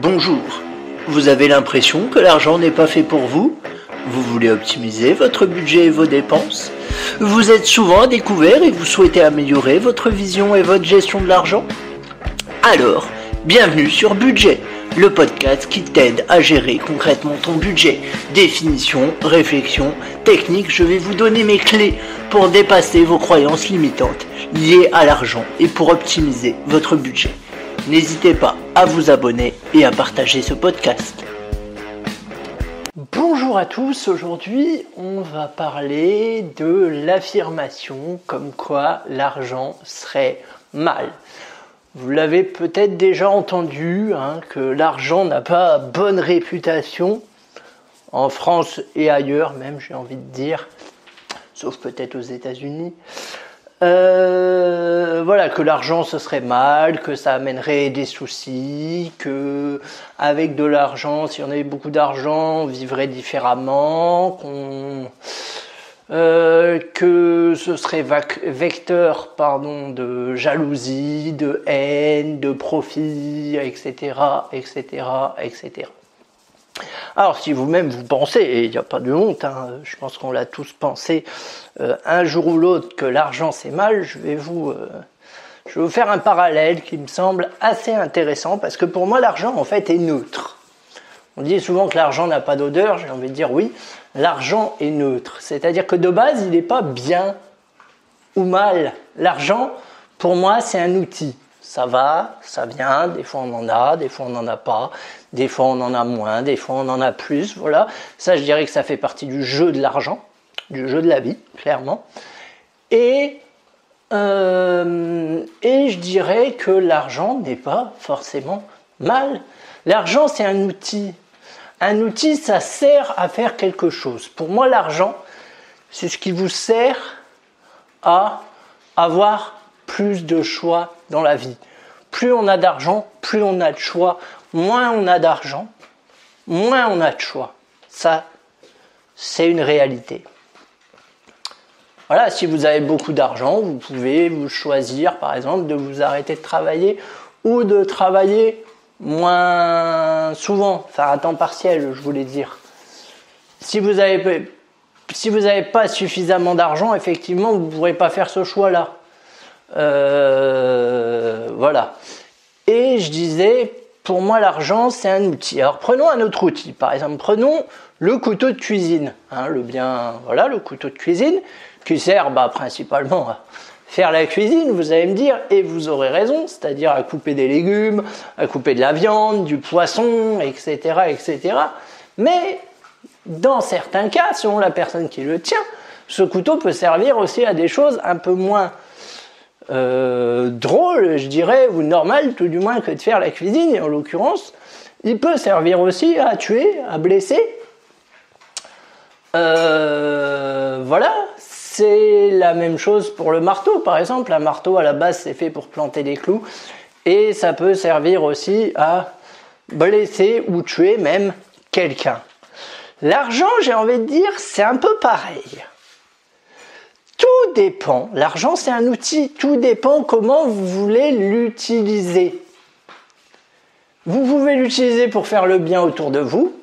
Bonjour, vous avez l'impression que l'argent n'est pas fait pour vous? Vous voulez optimiser votre budget et vos dépenses? Vous êtes souvent à découvert et vous souhaitez améliorer votre vision et votre gestion de l'argent? Alors, bienvenue sur Budget, le podcast qui t'aide à gérer concrètement ton budget. Définition, réflexion, technique, je vais vous donner mes clés pour dépasser vos croyances limitantes liées à l'argent et pour optimiser votre budget. N'hésitez pas à vous abonner et à partager ce podcast. Bonjour à tous, aujourd'hui on va parler de l'affirmation comme quoi l'argent serait mal. Vous l'avez peut-être déjà entendu, que l'argent n'a pas bonne réputation, en France et ailleurs même j'ai envie de dire, sauf peut-être aux États-Unis. Que l'argent ce serait mal, que ça amènerait des soucis, que avec de l'argent, si on avait beaucoup d'argent, on vivrait différemment, que ce serait vecteur de jalousie, de haine, de profit, etc., etc., etc. Alors si vous-même vous pensez, et il n'y a pas de honte, je pense qu'on l'a tous pensé un jour ou l'autre que l'argent c'est mal, je vais vous faire un parallèle qui me semble assez intéressant parce que pour moi l'argent en fait est neutre. On dit souvent que l'argent n'a pas d'odeur, j'ai envie de dire oui, l'argent est neutre. C'est-à-dire que de base il n'est pas bien ou mal. L'argent pour moi c'est un outil. Ça va, ça vient, des fois on en a, des fois on n'en a pas, des fois on en a moins, des fois on en a plus, voilà. Ça je dirais que ça fait partie du jeu de l'argent, du jeu de la vie, clairement. Et je dirais que l'argent n'est pas forcément mal. L'argent c'est un outil. Un outil ça sert à faire quelque chose. Pour moi l'argent c'est ce qui vous sert à avoir plus de choix dans la vie. Plus on a d'argent, plus on a de choix. Moins on a d'argent, moins on a de choix. Ça, c'est une réalité. Voilà, si vous avez beaucoup d'argent, vous pouvez vous choisir, par exemple, de vous arrêter de travailler ou de travailler moins souvent, enfin à temps partiel, je voulais dire. Si vous n'avez pas suffisamment d'argent, effectivement, vous ne pourrez pas faire ce choix-là. Voilà. Et je disais, pour moi l'argent c'est un outil. Alors prenons un autre outil, par exemple prenons le couteau de cuisine, le couteau de cuisine qui sert principalement à faire la cuisine, vous allez me dire, et vous aurez raison, c'est-à-dire à couper des légumes, à couper de la viande, du poisson, etc., etc. Mais dans certains cas, selon la personne qui le tient, ce couteau peut servir aussi à des choses un peu moins drôle, je dirais, ou normal tout du moins que de faire la cuisine, et en l'occurrence il peut servir aussi à tuer, à blesser. Voilà, c'est la même chose pour le marteau par exemple. Un marteau à la base c'est fait pour planter des clous et ça peut servir aussi à blesser ou tuer même quelqu'un. L'argent, j'ai envie de dire, c'est un peu pareil. Tout dépend, l'argent c'est un outil, tout dépend comment vous voulez l'utiliser. Vous pouvez l'utiliser pour faire le bien autour de vous,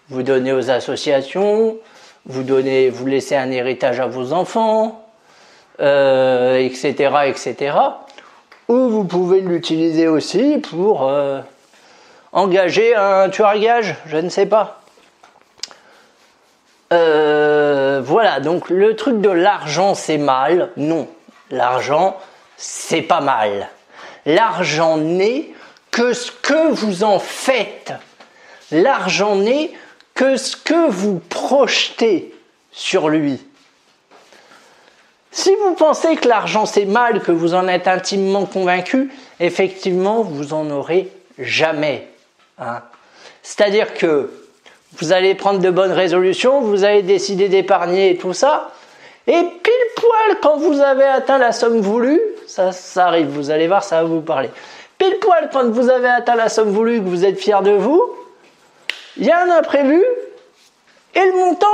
vous donnez aux associations, vous laissez un héritage à vos enfants, etc., etc. Ou vous pouvez l'utiliser aussi pour engager un tueur à gages, je ne sais pas. Voilà, donc le truc de l'argent c'est mal, non, l'argent c'est pas mal. L'argent n'est que ce que vous en faites. L'argent n'est que ce que vous projetez sur lui. Si vous pensez que l'argent c'est mal, que vous en êtes intimement convaincu, effectivement vous en aurez jamais. C'est-à-dire que vous allez prendre de bonnes résolutions, vous allez décider d'épargner et tout ça, et pile poil quand vous avez atteint la somme voulue, ça arrive, vous allez voir, ça va vous parler. Pile poil quand vous avez atteint la somme voulue, que vous êtes fier de vous, il y a un imprévu, et le montant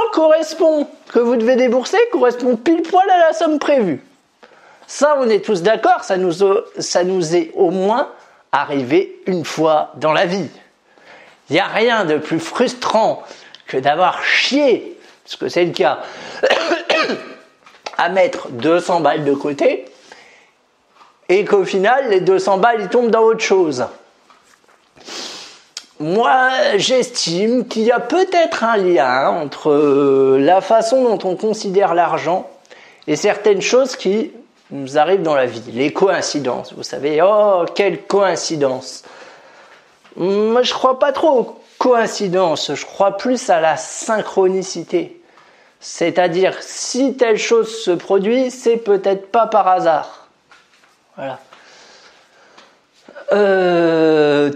que vous devez débourser correspond pile poil à la somme prévue. Ça, on est tous d'accord, ça nous est au moins arriver une fois dans la vie. Il n'y a rien de plus frustrant que d'avoir chié, parce que c'est le cas, à mettre 200 balles de côté, et qu'au final, les 200 balles, ils tombent dans autre chose. Moi, j'estime qu'il y a peut-être un lien entre la façon dont on considère l'argent et certaines choses qui nous arrivent dans la vie. Les coïncidences, vous savez, oh, quelle coïncidence! Moi, je crois pas trop aux coïncidences, je crois plus à la synchronicité. C'est-à-dire, si telle chose se produit, c'est peut-être pas par hasard. Voilà.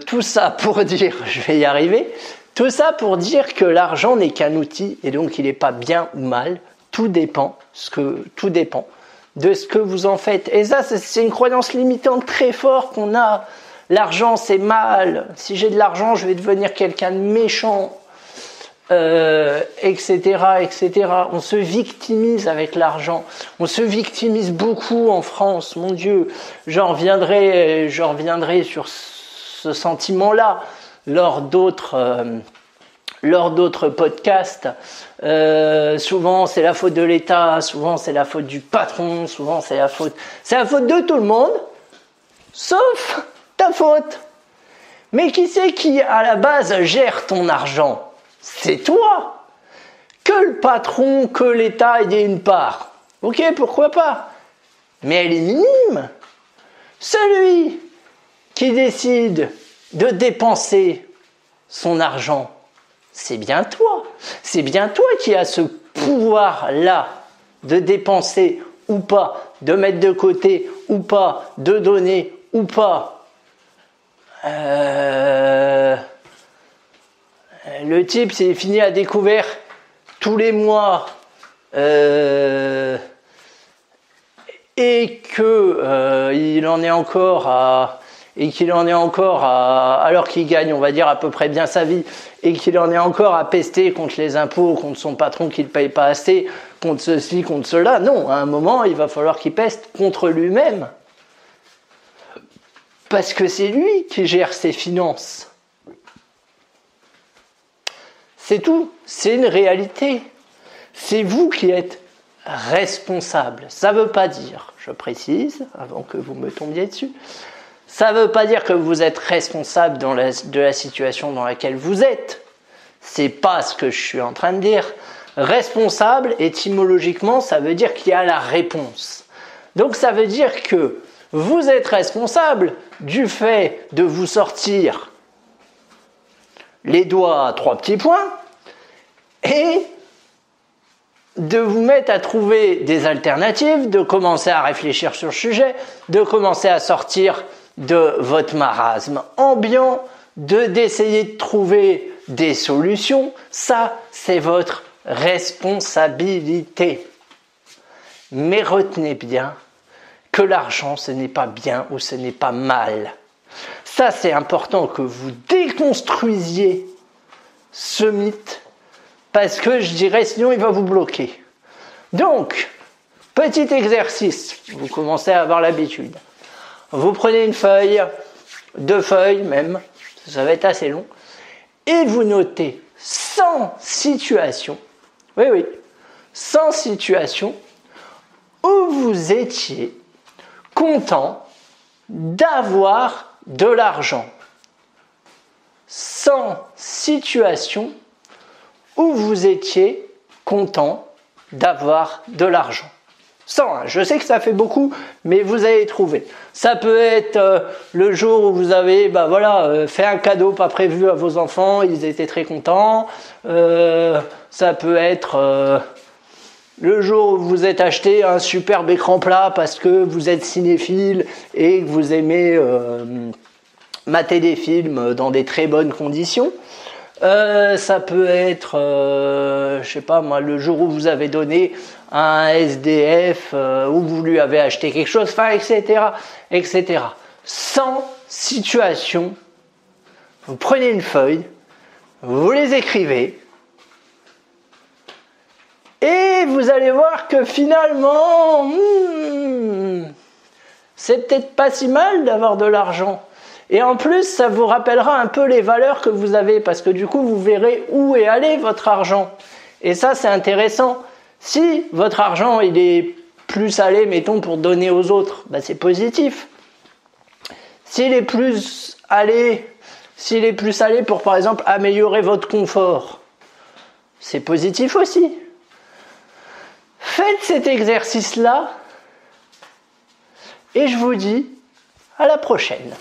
Tout ça pour dire, je vais y arriver, tout ça pour dire que l'argent n'est qu'un outil et donc il n'est pas bien ou mal, tout dépend de ce que vous en faites. Et ça, c'est une croyance limitante très forte qu'on a. L'argent, c'est mal. Si j'ai de l'argent, je vais devenir quelqu'un de méchant, etc., etc. On se victimise avec l'argent. On se victimise beaucoup en France, mon Dieu. J'en reviendrai sur ce sentiment-là lors d'autres podcasts. Souvent, c'est la faute de l'État, souvent, c'est la faute du patron, souvent, c'est la faute de tout le monde, sauf ta faute. Mais qui c'est qui, à la base, gère ton argent? C'est toi. Que le patron, que l'État ait une part. Ok, pourquoi pas? Mais elle est minime. Celui qui décide de dépenser son argent, c'est bien toi. C'est bien toi qui as ce pouvoir-là de dépenser ou pas, de mettre de côté ou pas, de donner ou pas. Le type s'est fini à découvert tous les mois et que il en est encore à alors qu'il gagne, on va dire, à peu près bien sa vie, et qu'il en est encore à pester contre les impôts, contre son patron qui ne paye pas assez, contre ceci, contre cela. Non, à un moment, il va falloir qu'il peste contre lui-même. Parce que c'est lui qui gère ses finances. C'est tout, c'est une réalité. C'est vous qui êtes responsable. Ça ne veut pas dire, je précise, avant que vous me tombiez dessus, ça ne veut pas dire que vous êtes responsable de la situation dans laquelle vous êtes. C'est pas ce que je suis en train de dire. Responsable, étymologiquement, ça veut dire qu'il y a la réponse. Donc ça veut dire que vous êtes responsable du fait de vous sortir les doigts à 3 petits points et de vous mettre à trouver des alternatives, de commencer à réfléchir sur le sujet, de commencer à sortir de votre marasme ambiant, d'essayer de trouver des solutions. Ça, c'est votre responsabilité. Mais retenez bien que l'argent, ce n'est pas bien ou ce n'est pas mal. Ça, c'est important que vous déconstruisiez ce mythe, parce que je dirais, sinon il va vous bloquer. Donc, petit exercice, vous commencez à avoir l'habitude. Vous prenez une feuille, 2 feuilles même, ça va être assez long, et vous notez 100 situations, oui, 100 situations où vous étiez content d'avoir de l'argent. 100 situations où vous étiez content d'avoir de l'argent. 100, hein. Je sais que ça fait beaucoup, mais vous allez trouver. Ça peut être le jour où vous avez fait un cadeau pas prévu à vos enfants, ils étaient très contents. Ça peut être le jour où vous êtes acheté un superbe écran plat parce que vous êtes cinéphile et que vous aimez mater des films dans des très bonnes conditions. Ça peut être, je sais pas moi, le jour où vous avez donné à un SDF, où vous lui avez acheté quelque chose, enfin, etc., etc. 100 situations, vous prenez une feuille, vous les écrivez, et vous allez voir que finalement, c'est peut-être pas si mal d'avoir de l'argent. Et en plus, ça vous rappellera un peu les valeurs que vous avez, parce que du coup, vous verrez où est allé votre argent. Et ça, c'est intéressant. Si votre argent, il est plus allé, mettons, pour donner aux autres, ben c'est positif. S'il est plus allé pour, par exemple, améliorer votre confort, c'est positif aussi. Faites cet exercice-là, et je vous dis à la prochaine.